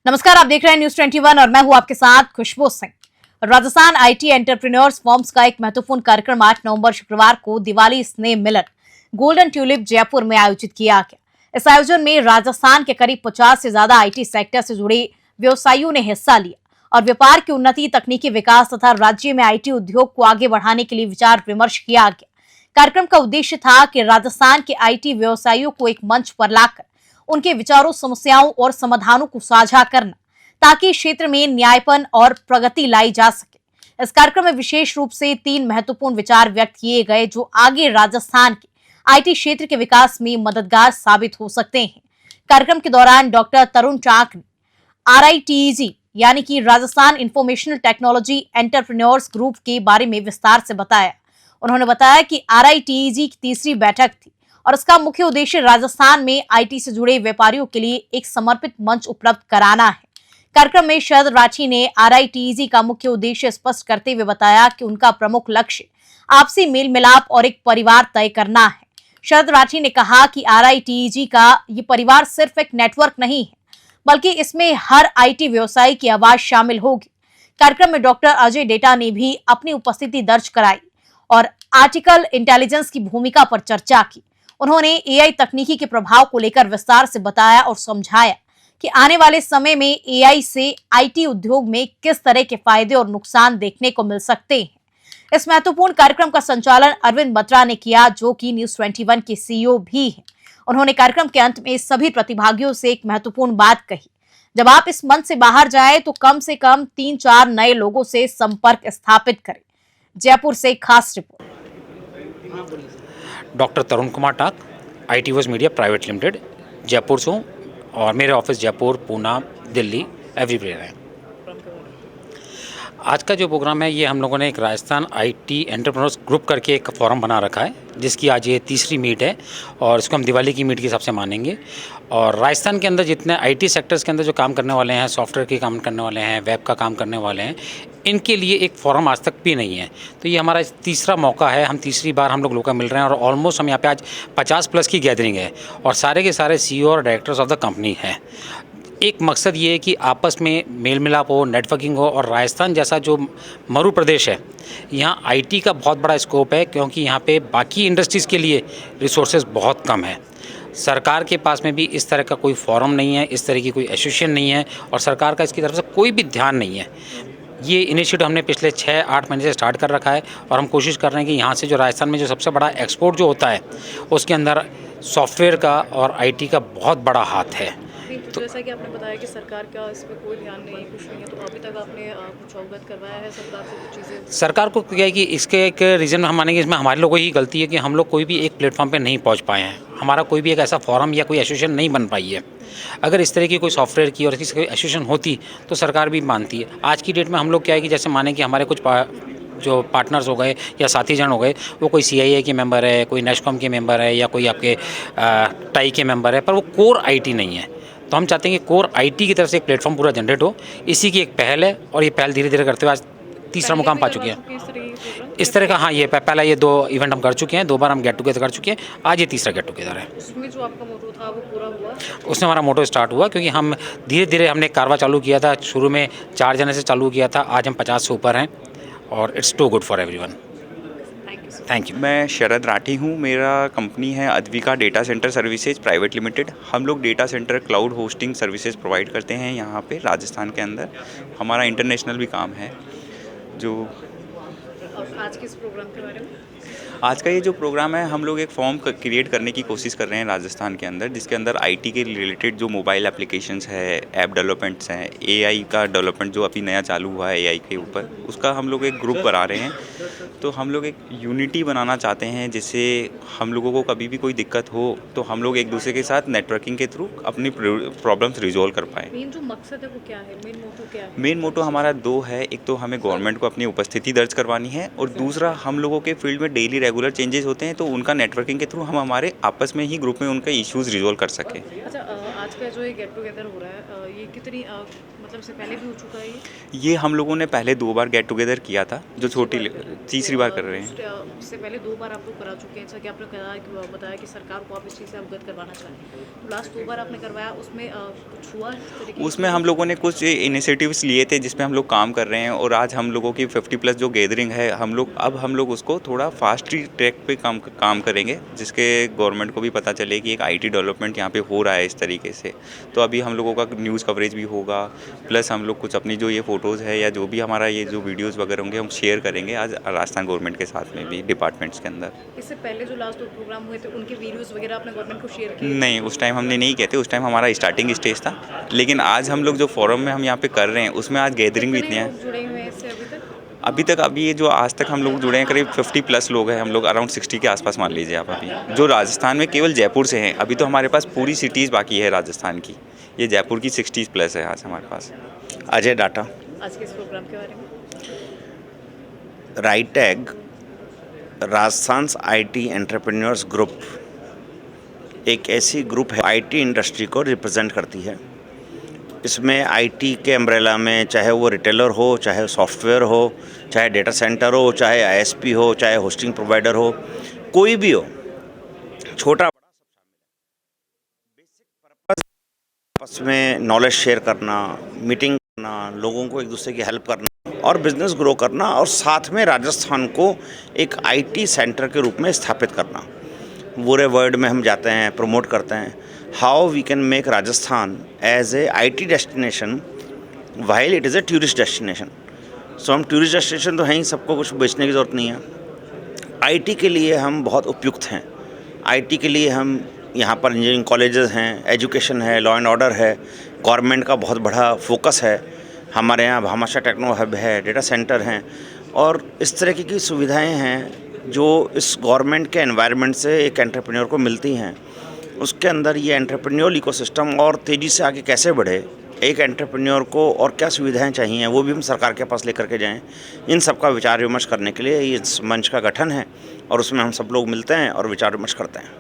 नमस्कार, आप देख रहे हैं न्यूज 21 और मैं हूं आपके साथ Khushboo Singh. Rajasthan IT entrepreneurs forums का एक महत्वपूर्ण कार्यक्रम 8 नवंबर शुक्रवार को दिवाली स्नेह मिलन गोल्डन ट्यूलिप जयपुर में आयोजित किया गया। इस आयोजन में राजस्थान के करीब 50 से ज्यादा आईटी सेक्टर से जुड़े व्यवसायियों ने हिस्सा लिया और व्यापार की उन्नति, तकनीकी विकास तथा राज्य में आईटी उद्योग को आगे बढ़ाने के लिए विचार विमर्श किया गया। कार्यक्रम का उद्देश्य था कि राजस्थान के आईटी व्यवसायियों को एक मंच पर लाकर उनके विचारों, समस्याओं और समाधानों को साझा करना, ताकि क्षेत्र में न्यायपन और प्रगति लाई जा सके। इस कार्यक्रम में विशेष रूप से 3 महत्वपूर्ण विचार व्यक्त किए गए जो आगे राजस्थान के आईटी क्षेत्र के विकास में मददगार साबित हो सकते हैं। कार्यक्रम के दौरान डॉक्टर तरुण चाक ने RITEG यानी कि Rajasthan informational technology entrepreneurs group के बारे में विस्तार से बताया। उन्होंने बताया कि RITEG की तीसरी बैठक थी और इसका मुख्य उद्देश्य राजस्थान में आईटी से जुड़े व्यापारियों के लिए एक समर्पित मंच उपलब्ध कराना है। कार्यक्रम में शरद राठी ने RITEG का मुख्य उद्देश्य स्पष्ट करते हुए बताया कि उनका प्रमुख लक्ष्य आपसी मेल मिलाप और एक परिवार तय करना है। शरद राठी ने कहा कि RITEG का ये परिवार सिर्फ एक नेटवर्क नहीं है, बल्कि इसमें हर आईटी व्यवसायी की आवाज शामिल होगी। कार्यक्रम में डॉक्टर अजय डेटा ने भी अपनी उपस्थिति दर्ज कराई और आर्टिकल इंटेलिजेंस की भूमिका पर चर्चा की। उन्होंने AI तकनीकी के प्रभाव को लेकर विस्तार से बताया और समझाया कि आने वाले समय में AI से आईटी उद्योग में किस तरह के फायदे और नुकसान देखने को मिल सकते हैं। इस महत्वपूर्ण कार्यक्रम का संचालन अरविंद बत्रा ने किया, जो कि न्यूज 21 के CEO भी हैं। उन्होंने कार्यक्रम के अंत में सभी प्रतिभागियों से एक महत्वपूर्ण बात कही, जब आप इस मंच से बाहर जाएं तो कम से कम 3-4 नए लोगों से संपर्क स्थापित करें। जयपुर से खास रिपोर्ट। डॉक्टर तरुण कुमार टाक, ITVOS media private limited, Jaipur से हूँ और मेरे ऑफिस जयपुर, पूना, दिल्ली एवरीवेयर है। आज का जो प्रोग्राम है ये हम लोगों ने एक राजस्थान आईटी एंटरप्रेन्योर्स ग्रुप करके एक फॉरम बना रखा है, जिसकी आज ये तीसरी मीट है और इसको हम दिवाली की मीट के हिसाब से मानेंगे। और राजस्थान के अंदर जितने आईटी सेक्टर्स के अंदर जो काम करने वाले हैं, सॉफ्टवेयर के काम करने वाले हैं, वेब का काम करने वाले हैं, इनके लिए एक फोरम आज तक भी नहीं है। तो ये हमारा तीसरा मौका है, हम तीसरी बार हम लोग मिल रहे हैं और ऑलमोस्ट हम यहाँ पे आज 50+ की गैदरिंग है और सारे के सारे CEO और डायरेक्टर्स ऑफ द कंपनी हैं। एक मकसद ये है कि आपस में मेल मिलाप हो, नेटवर्किंग हो। और राजस्थान जैसा जो मरु प्रदेश है, यहाँ आईटी का बहुत बड़ा स्कोप है, क्योंकि यहाँ पे बाकी इंडस्ट्रीज़ के लिए रिसोर्सेज बहुत कम है। सरकार के पास में भी इस तरह का कोई फोरम नहीं है, इस तरह की कोई एसोसिएशन नहीं है और सरकार का इसकी तरफ से कोई भी ध्यान नहीं है। ये इनिशिएटिव हमने पिछले 6-8 महीने से स्टार्ट कर रखा है और हम कोशिश कर रहे हैं कि यहाँ से जो राजस्थान में जो सबसे बड़ा एक्सपोर्ट जो होता है, उसके अंदर सॉफ्टवेयर का और आईटी का बहुत बड़ा हाथ है। तो जैसा कि आपने बताया कि सरकार का इस पर कोई ध्यान नहीं है, कुछ नहीं है, तो अभी तक आपने कुछ अवगत करवाया है सरकार से कुछ चीज़ें? सरकार को क्या है कि इसके एक रीज़न हम मानेंगे, इसमें हमारे लोगों की गलती है कि हम लोग कोई भी एक प्लेटफॉर्म पे नहीं पहुंच पाए हैं। हमारा कोई भी एक ऐसा फोरम या कोई एसोसिएशन नहीं बन पाई है। अगर इस तरह की कोई सॉफ्टवेयर की और किसी कोई एसोसिएशन होती तो सरकार भी मानती है। आज की डेट में हम लोग क्या है कि जैसे माने कि हमारे कुछ जो पार्टनर्स हो गए या साथी जन हो गए, वो कोई CIA के मेंबर है, कोई नेस्कॉम के मेंबर है या कोई आपके टाई के मेंबर है, पर वो कोर आईटी नहीं है। तो हम चाहते हैं कि कोर आईटी की तरफ से एक प्लेटफॉर्म पूरा जनरेट हो। इसी की एक पहल है और ये पहल धीरे धीरे करते हुए आज तीसरा मुकाम पा चुके हैं। इस तरह का, हाँ, ये पहला ये 2 इवेंट हम कर चुके हैं, 2 बार हम गेट टुगेदर कर चुके हैं, आज ये तीसरा गेट टुगेदर है। उसमें जो आपका मोटो था वो पूरा हुआ? उसमें हमारा मोटो स्टार्ट हुआ, क्योंकि हम धीरे धीरे हमने कारवा चालू किया था। शुरू में 4 जने से चालू किया था, आज हम 50 से ऊपर हैं और it's too good for everyone. Thank you. मैं शरद राठी हूँ। मेरा कंपनी है Advika data centre services private limited. हम लोग data centre cloud hosting services provide करते हैं यहाँ पे राजस्थान के अंदर। हमारा इंटरनेशनल भी काम है। जो और आज के इस प्रोग्राम के बारे में? आज का ये जो प्रोग्राम है, हम लोग एक फॉर्म क्रिएट करने की कोशिश कर रहे हैं राजस्थान के अंदर, जिसके अंदर आईटी के रिलेटेड जो मोबाइल एप्लीकेशंस है, ऐप डेवलपमेंट्स हैं, AI का डेवलपमेंट जो अभी नया चालू हुआ है AI के ऊपर, उसका हम लोग एक ग्रुप बना रहे हैं। तो हम लोग एक यूनिटी बनाना चाहते हैं, जिससे हम लोगों को कभी भी कोई दिक्कत हो तो हम लोग एक दूसरे के साथ नेटवर्किंग के थ्रू अपनी प्रॉब्लम्स रिजॉल्व कर पाएँ। मेन जो मकसद है वो क्या है? मेन मोटो क्या है? मेन मोटो हमारा 2 है। एक तो हमें गवर्नमेंट को अपनी उपस्थिति दर्ज करवानी है और दूसरा हम लोगों के फील्ड में डेली रेगुलर चेंजेस होते हैं, तो उनका नेटवर्किंग के थ्रू हम हमारे आपस में ही ग्रुप में उनके इश्यूज़ रिजॉल्व कर सकें। अच्छा, आज आज का जो ये गेट टुगेदर हो रहा है ये कितनी मतलब से पहले भी हो चुका है ये हम लोगों ने पहले 2 बार गेट टुगेदर किया था, जो तीसरी बार कर रहे हैं। उससे पहले 2 बार आप लोग करा चुके हैं, जैसा कि आपने बताया कि सरकार को आप इस चीज़ से अवगत करवाना चाहें। तो लास्ट 2 बार आपने करवाया, उसमें कुछ हुआ इस तरीके की? उसमें हम लोगों ने कुछ इनिशिएटिव्स लिए थे जिसमें हम लोग काम कर रहे हैं, और आज हम लोगों की 50+ जो गैदरिंग है, हम लोग उसको थोड़ा फास्ट ट्रैक पे काम करेंगे, जिसके गवर्नमेंट को भी पता चले कि एक IT डेवलपमेंट यहाँ पे हो रहा है इस तरीके से। तो अभी हम लोगों का न्यूज़ कवरेज भी होगा, प्लस हम लोग कुछ अपनी जो ये फ़ोटोज़ है या जो भी हमारा ये जो वीडियोज़ वगैरह होंगे हम शेयर करेंगे आज राजस्थान गवर्नमेंट के साथ में भी, डिपार्टमेंट्स के अंदर। इससे पहले जो लास्ट 2 प्रोग्राम हुए थे उनके वीडियोस वगैरह आपने गवर्नमेंट को शेयर किए? नहीं, उस टाइम हमने नहीं किए थे, उस टाइम हमारा स्टार्टिंग स्टेज था। लेकिन आज हम लोग जो फोरम में हम यहाँ पे कर रहे हैं, उसमें आज गैदरिंग भी इतनी है। लोग जुड़े हुए हैं इससे अभी ये जो आज तक हम लोग जुड़े हैं, करीब 50+ लोग हैं हम लोग, अराउंड 60 के आसपास मान लीजिए आप। अभी जो राजस्थान में केवल जयपुर से हैं, अभी तो हमारे पास पूरी सिटीज़ बाकी है राजस्थान की। ये जयपुर की 60+ है आज हमारे पास। अजय डाटा, आज के इस प्रोग्राम के बारे में राइटैग राजस्थान IT एंटरप्रेन्योर्स ग्रुप एक ऐसी ग्रुप है IT इंडस्ट्री को रिप्रेजेंट करती है। इसमें IT के अम्ब्रेला में, चाहे वो रिटेलर हो, चाहे सॉफ्टवेयर हो, चाहे डेटा सेंटर हो, चाहे ISP हो, चाहे होस्टिंग प्रोवाइडर हो, कोई भी हो, छोटा बड़ा बेसिक पर्पस आपस में नॉलेज शेयर करना, मीटिंग करना, लोगों को एक दूसरे की हेल्प करना और बिजनेस ग्रो करना, और साथ में राजस्थान को एक IT सेंटर के रूप में स्थापित करना। पूरे वर्ल्ड में हम जाते हैं, प्रमोट करते हैं how we can make Rajasthan as a IT destination while it is a tourist destination. So हम टूरिस्ट डेस्टिनेशन तो हैं ही, सबको कुछ बेचने की ज़रूरत नहीं है। IT के लिए हम बहुत उपयुक्त हैं। IT के लिए हम यहाँ पर इंजीनियरिंग कॉलेजेस हैं, एजुकेशन है, लॉ एंड ऑर्डर है, गवर्नमेंट का बहुत बड़ा फोकस है। हमारे यहाँ भामाशाह टेक्नो हब है, डेटा सेंटर हैं, और इस तरह की सुविधाएं हैं जो इस गवर्नमेंट के एनवायरनमेंट से एक एंटरप्रेन्योर को मिलती हैं। उसके अंदर ये एंटरप्रेन्योर इकोसिस्टम और तेज़ी से आगे कैसे बढ़े, एक एंटरप्रेन्योर को और क्या सुविधाएं चाहिए, वो भी हम सरकार के पास लेकर के जाएं। इन सब का विचार विमर्श करने के लिए इस मंच का गठन है, और उसमें हम सब लोग मिलते हैं और विचार विमर्श करते हैं।